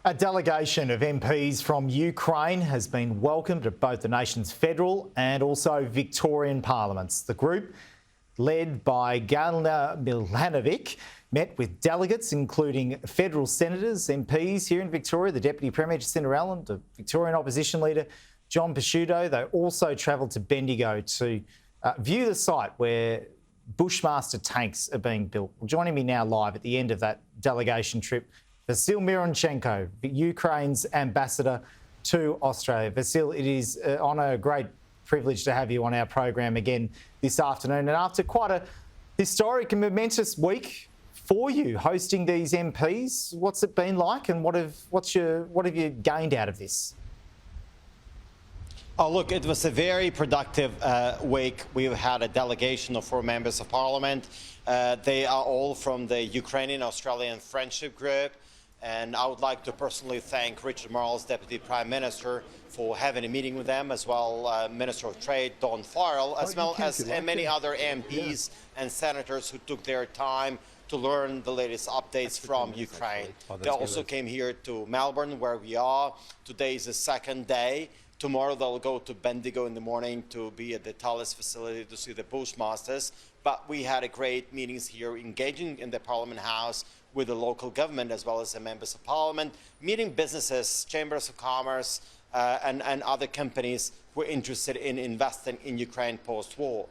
A delegation of MPs from Ukraine has been welcomed at both the nation's federal and also Victorian parliaments. The group, led by Galina Milanovic, met with delegates including federal senators, MPs here in Victoria, the Deputy Premier Jacinta Allen, the Victorian opposition leader John Pesciuto. They also travelled to Bendigo to view the site where Bushmaster tanks are being built. Well, joining me now live at the end of that delegation trip, Vasyl Myroshnychenko, Ukraine's ambassador to Australia. Vasyl, it is an honour, a great privilege to have you on our program again this afternoon. And after quite a historic and momentous week for you, hosting these MPs, what's it been like, and what have you gained out of this? Oh, look, it was a very productive week. We've had a delegation of 4 members of parliament. They are all from the Ukrainian-Australian Friendship Group. And I would like to personally thank Richard Marles, Deputy Prime Minister, for having a meeting with them, as well Minister of Trade, Don Farrell, as well as many other MPs and senators who took their time to learn the latest updates from Ukraine. They also came here to Melbourne, where we are. Today is the second day. Tomorrow they'll go to Bendigo in the morning to be at the Tallis facility to see the Bushmasters. But we had a great meetings here, engaging in the Parliament House with the local government as well as the members of Parliament, meeting businesses, chambers of commerce, and other companies who are interested in investing in Ukraine post-war.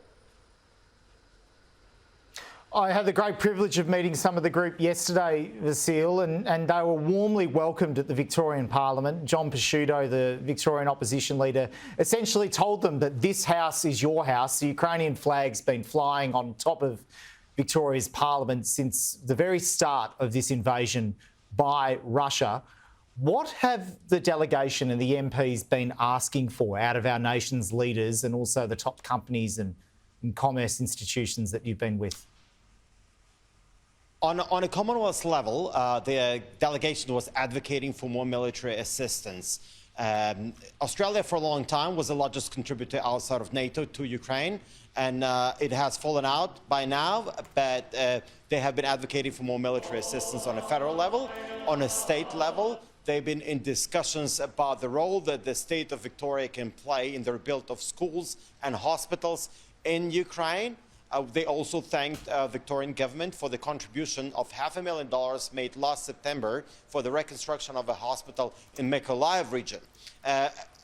I had the great privilege of meeting some of the group yesterday, Vasyl, and they were warmly welcomed at the Victorian Parliament. John Pesciuto, the Victorian opposition leader, essentially told them that this house is your house. The Ukrainian flag's been flying on top of Victoria's Parliament since the very start of this invasion by Russia. What have the delegation and the MPs been asking for out of our nation's leaders and also the top companies and commerce institutions that you've been with? On a Commonwealth level, the delegation was advocating for more military assistance. Australia for a long time was the largest contributor outside of NATO to Ukraine, and it has fallen out by now, but they have been advocating for more military assistance on a federal level. On a state level, they've been in discussions about the role that the state of Victoria can play in the rebuild of schools and hospitals in Ukraine. They also thanked the Victorian government for the contribution of $500,000 made last September for the reconstruction of a hospital in Mykolaiv region.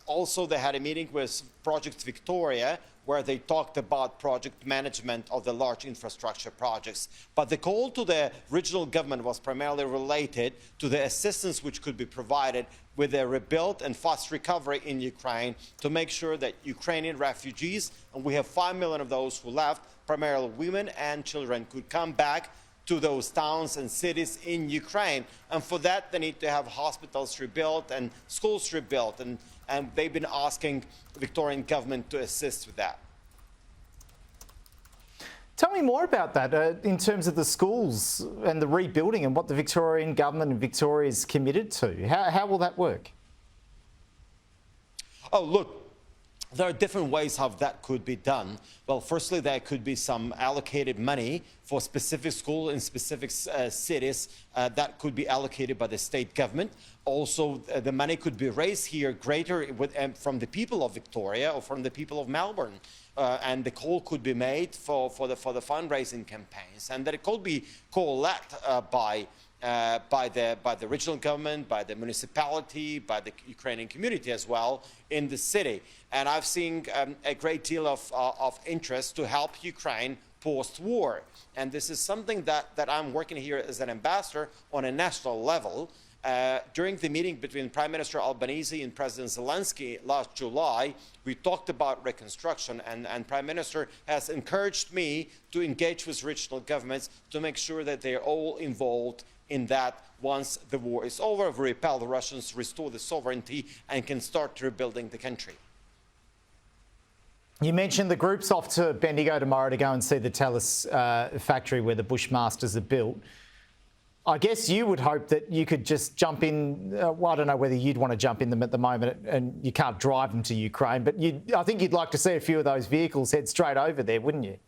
Also, they had a meeting with Project Victoria, where they talked about project management of the large infrastructure projects. But the call to the regional government was primarily related to the assistance which could be provided with a rebuild and fast recovery in Ukraine to make sure that Ukrainian refugees, and we have 5 million of those who left, primarily women and children, could come back to those towns and cities in Ukraine. And for that, they need to have hospitals rebuilt and schools rebuilt. And they've been asking the Victorian government to assist with that. Tell me more about that in terms of the schools and the rebuilding and what the Victorian government and Victoria is committed to. How will that work? Oh, look, there are different ways how that could be done. Well, firstly, there could be some allocated money for specific schools in specific cities that could be allocated by the state government. Also, the money could be raised here greater from the people of Victoria or from the people of Melbourne. And the call could be made for the fundraising campaigns, and that it could be coalesced by the regional government, by the municipality, by the Ukrainian community as well in the city. And I've seen a great deal of interest to help Ukraine post-war. And this is something that I'm working here as an ambassador on a national level. During the meeting between Prime Minister Albanese and President Zelensky last July, we talked about reconstruction, and Prime Minister has encouraged me to engage with regional governments to make sure that they are all involved in that. Once the war is over, we repel the Russians, restore the sovereignty, and can start rebuilding the country. You mentioned the group's off to Bendigo tomorrow to go and see the Tallis factory where the Bushmasters are built. I guess you would hope that you could just jump in. Well, I don't know whether you'd want to jump in them at the moment, and you can't drive them to Ukraine, but I think you'd like to see a few of those vehicles head straight over there, wouldn't you?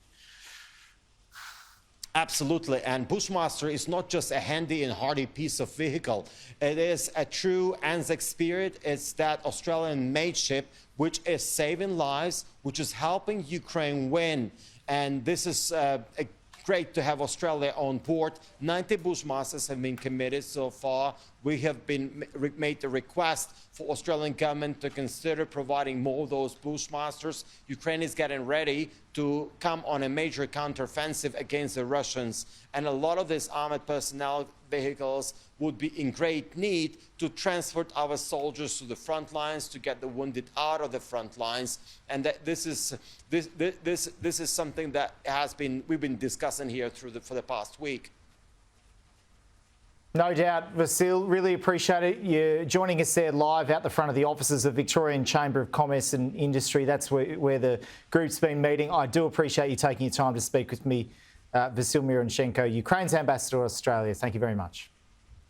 Absolutely, and Bushmaster is not just a handy and hardy piece of vehicle. It is a true Anzac spirit. It's that Australian-made ship which is saving lives, which is helping Ukraine win. And this is great to have Australia on board. 90 Bushmasters have been committed so far. We have been made a request for Australian government to consider providing more of those Bushmasters. Ukraine is getting ready to come on a major counteroffensive against the Russians. And a lot of these armored personnel vehicles would be in great need to transport our soldiers to the front lines, to get the wounded out of the front lines. And that this is something that we've been discussing here for the past week. No doubt, Vasyl, really appreciate it. You're joining us there live out the front of the offices of Victorian Chamber of Commerce and Industry. That's where the group's been meeting. I do appreciate you taking your time to speak with me, Vasyl Myroshnychenko, Ukraine's ambassador to Australia. Thank you very much.